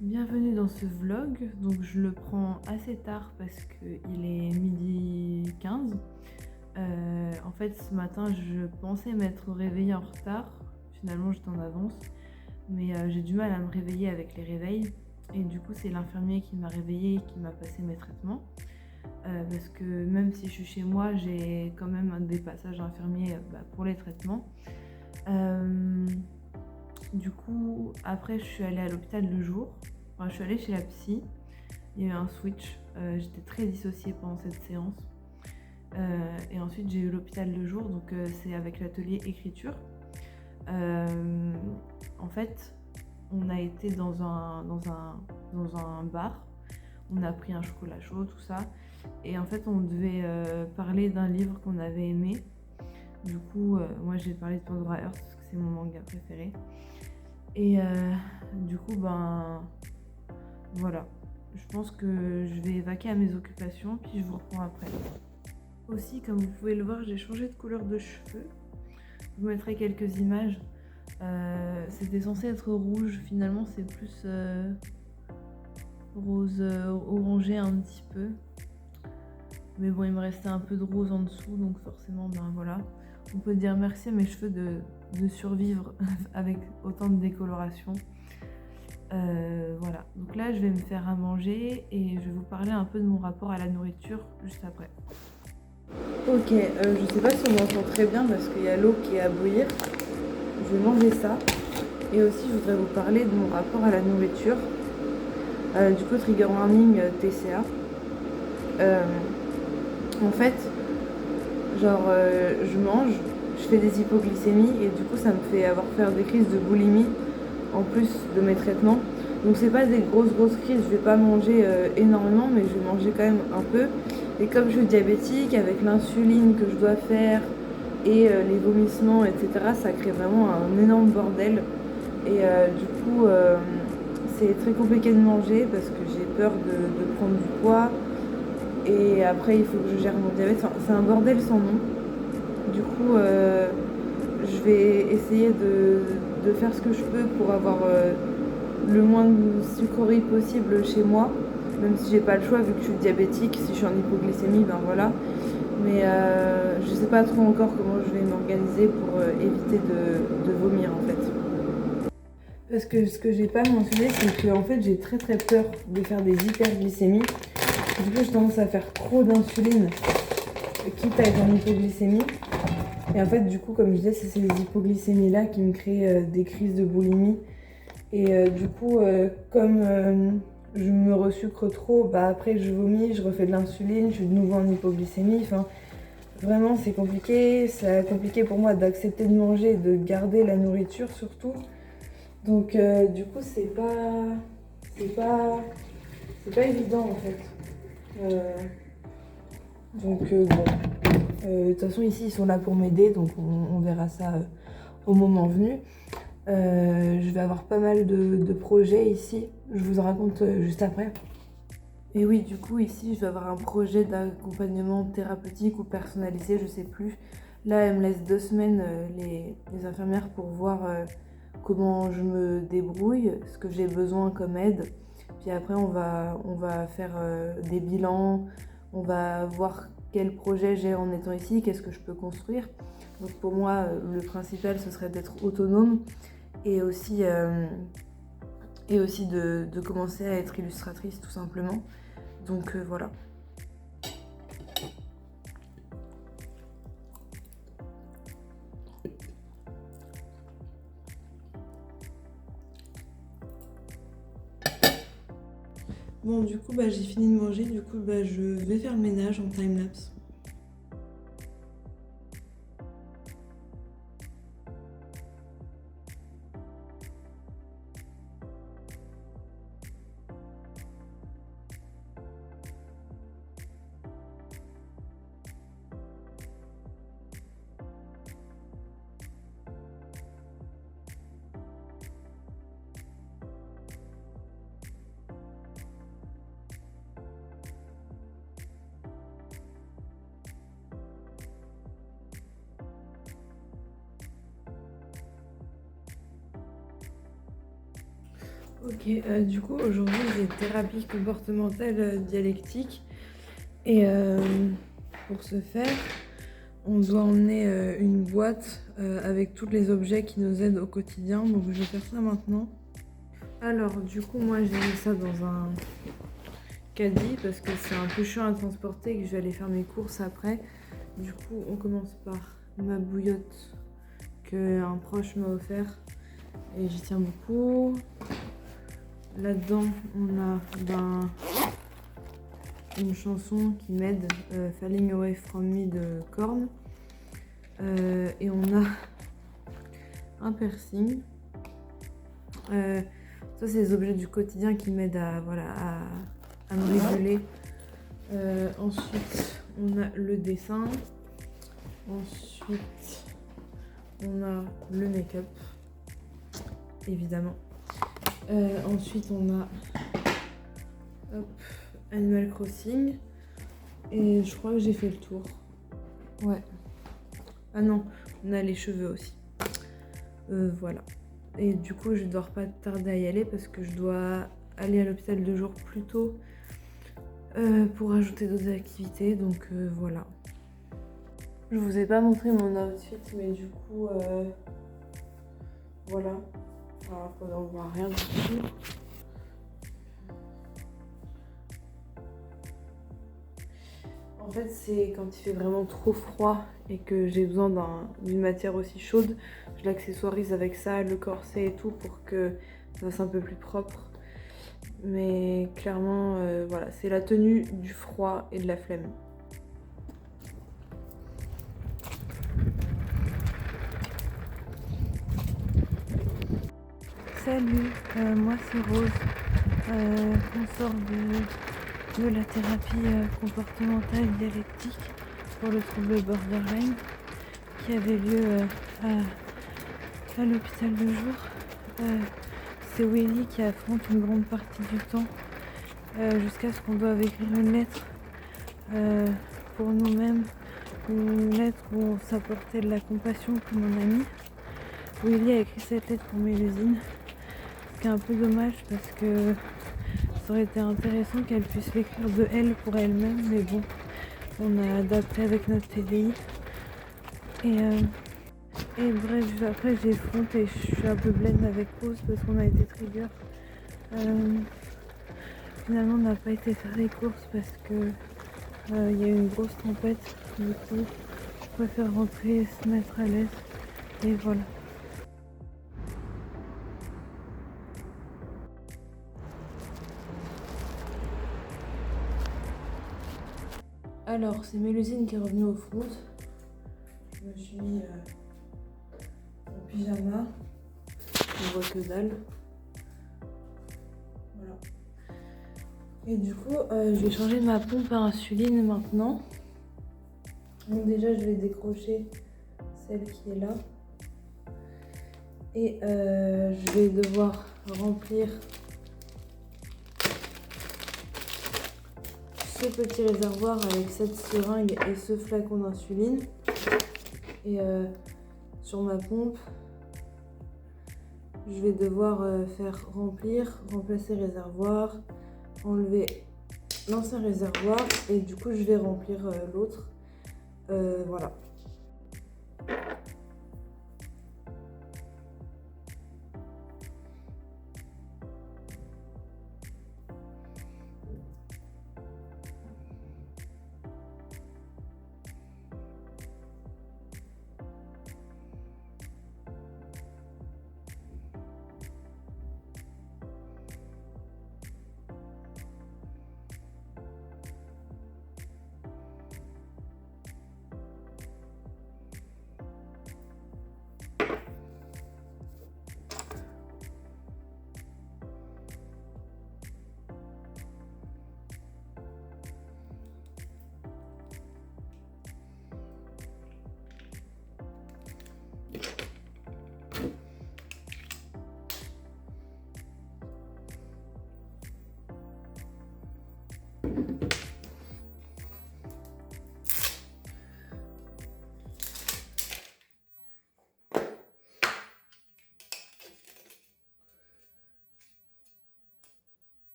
Bienvenue dans ce vlog, donc je le prends assez tard parce qu'il est 12h15. En fait ce matin je pensais m'être réveillée en retard, finalement j'étais en avance, mais j'ai du mal à me réveiller avec les réveils et du coup c'est l'infirmier qui m'a réveillée et qui m'a passé mes traitements. Parce que même si je suis chez moi, j'ai quand même des passages infirmiers pour les traitements. Du coup, après, je suis allée à l'hôpital le jour. Enfin, je suis allée chez la psy. Il y a eu un switch. J'étais très dissociée pendant cette séance. Et ensuite, j'ai eu l'hôpital le jour. Donc, c'est avec l'atelier écriture. En fait, on a été dans un bar. On a pris un chocolat chaud, tout ça. Et en fait, on devait parler d'un livre qu'on avait aimé. Du coup, moi, j'ai parlé de Pandora Hearts parce que c'est mon manga préféré. Et du coup, voilà. Je pense que je vais vaquer à mes occupations, puis je vous reprends après. Aussi, comme vous pouvez le voir, j'ai changé de couleur de cheveux. Je vous mettrai quelques images. C'était censé être rouge, finalement c'est plus rose orangé un petit peu. Mais bon, il me restait un peu de rose en dessous, donc forcément, voilà. On peut dire merci à mes cheveux de survivre avec autant de décoloration. Voilà, donc là je vais me faire à manger et je vais vous parler un peu de mon rapport à la nourriture juste après. Ok, je sais pas si on m'entend très bien parce qu'il y a l'eau qui est à bouillir. Je vais manger ça. Et aussi je voudrais vous parler de mon rapport à la nourriture. Du coup, trigger warning TCA. En fait, je mange, je fais des hypoglycémies et du coup ça me fait faire des crises de boulimie en plus de mes traitements. Donc c'est pas des grosses crises, je vais pas manger énormément, mais je vais manger quand même un peu. Et comme je suis diabétique, avec l'insuline que je dois faire et les vomissements, etc., ça crée vraiment un énorme bordel. Et du coup, c'est très compliqué de manger parce que j'ai peur de prendre du poids. Et après, il faut que je gère mon diabète. Enfin, c'est un bordel sans nom. Du coup, je vais essayer de faire ce que je peux pour avoir le moins de sucreries possible chez moi, même si j'ai pas le choix vu que je suis diabétique, si je suis en hypoglycémie, ben voilà. Mais je sais pas trop encore comment je vais m'organiser pour éviter de vomir en fait. Parce que ce que j'ai pas mentionné, c'est que en fait j'ai très peur de faire des hyperglycémies. Du coup j'ai tendance à faire trop d'insuline, quitte à être en hypoglycémie. Et en fait du coup comme je disais, c'est ces hypoglycémies là qui me créent des crises de boulimie. Et du coup, comme je me resucre trop, après je vomis, je refais de l'insuline, je suis de nouveau en hypoglycémie. Enfin, vraiment, c'est compliqué. C'est compliqué pour moi d'accepter de manger et de garder la nourriture surtout. Donc, du coup, c'est pas évident en fait. Bon. De toute façon, ici, ils sont là pour m'aider, donc on verra ça au moment venu. Je vais avoir pas mal de projets ici, je vous en raconte juste après. Et oui, du coup, ici, je vais avoir un projet d'accompagnement thérapeutique ou personnalisé, je sais plus. Là, elle me laisse 2 semaines, les infirmières, pour voir comment je me débrouille, ce que j'ai besoin comme aide. Puis après, on va faire des bilans, on va voir quel projet j'ai en étant ici, qu'est-ce que je peux construire. Donc pour moi, le principal, ce serait d'être autonome et aussi de commencer à être illustratrice tout simplement. Donc voilà. Bon, du coup, j'ai fini de manger, du coup, je vais faire le ménage en time-lapse. Ok, du coup aujourd'hui j'ai thérapie comportementale dialectique et pour ce faire on doit emmener une boîte avec tous les objets qui nous aident au quotidien, donc je vais faire ça maintenant. Alors du coup moi j'ai mis ça dans un caddie parce que c'est un peu chiant à transporter et que je vais aller faire mes courses après. Du coup on commence par ma bouillotte qu'un proche m'a offert et j'y tiens beaucoup. Là-dedans, on a une chanson qui m'aide, Falling Away From Me de Korn. Et on a un piercing. Ça, c'est les objets du quotidien qui m'aident à me réguler. Ensuite, on a le dessin. Ensuite, on a le make-up, évidemment. Ensuite, on a Animal Crossing. Et je crois que j'ai fait le tour. Ouais. Ah non, on a les cheveux aussi. Voilà. Et du coup, je ne dois pas tarder à y aller parce que je dois aller à l'hôpital 2 jours plus tôt pour ajouter d'autres activités. Donc voilà. Je vous ai pas montré mon outfit, mais du coup, voilà. Alors, on voit rien du tout. En fait, c'est quand il fait vraiment trop froid et que j'ai besoin d'une matière aussi chaude, je l'accessoirise avec ça, le corset et tout pour que ça fasse un peu plus propre. Mais clairement, voilà, c'est la tenue du froid et de la flemme. Salut, moi c'est Rose. On sort de la thérapie comportementale dialectique pour le trouble borderline qui avait lieu à l'hôpital de jour. C'est Willy qui affronte une grande partie du temps jusqu'à ce qu'on doive écrire une lettre pour nous-mêmes, une lettre où on s'apportait de la compassion pour mon ami. Willy a écrit cette lettre pour Mélusine, ce qui est un peu dommage parce que ça aurait été intéressant qu'elle puisse l'écrire de elle pour elle-même, mais bon, on a adapté avec notre TDI. Et bref, après j'ai fronté, je suis un peu blême avec Rose parce qu'on a été trigger. Finalement, on n'a pas été faire les courses parce que il y a eu une grosse tempête. Du coup, je préfère rentrer et se mettre à l'aise. Et voilà. Alors, c'est Mélusine qui est revenue au front. Je me suis mis en pyjama. On voit que dalle. Voilà. Et du coup, je vais changer ma pompe à insuline maintenant. Donc déjà, je vais décrocher celle qui est là. Et je vais devoir remplir ce petit réservoir avec cette seringue et ce flacon d'insuline. Et sur ma pompe, je vais devoir remplacer le réservoir, enlever l'ancien réservoir et du coup je vais remplir l'autre. Voilà.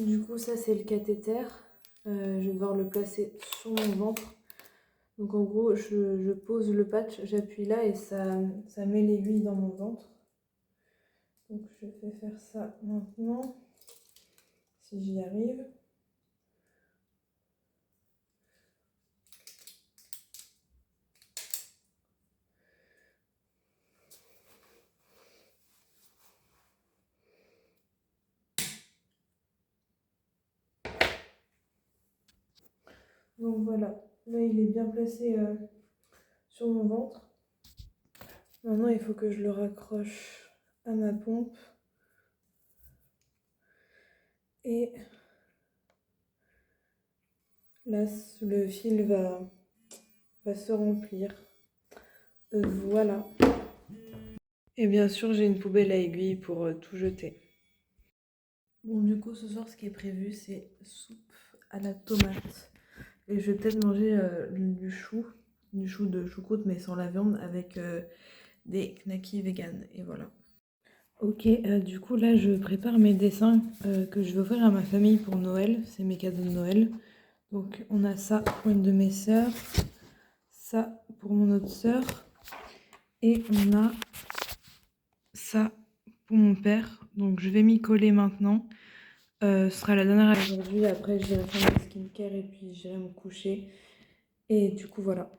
Du coup, ça c'est le cathéter. Je vais devoir le placer sur mon ventre. Donc en gros, je pose le patch, j'appuie là et ça met l'aiguille dans mon ventre. Donc je vais faire ça maintenant, si j'y arrive. Donc voilà, là il est bien placé sur mon ventre. Maintenant il faut que je le raccroche à ma pompe. Et là le fil va se remplir. Voilà. Et bien sûr j'ai une poubelle à aiguilles pour tout jeter. Bon du coup ce soir ce qui est prévu c'est soupe à la tomate. Et je vais peut-être manger du chou de choucroute mais sans la viande avec des knackis vegan et voilà. Ok, du coup là je prépare mes dessins que je vais offrir à ma famille pour Noël, c'est mes cadeaux de Noël. Donc on a ça pour une de mes sœurs, ça pour mon autre sœur et on a ça pour mon père. Donc je vais m'y coller maintenant. Ce sera la dernière aujourd'hui, après j'irai faire ma skincare et puis j'irai me coucher. Et du coup voilà.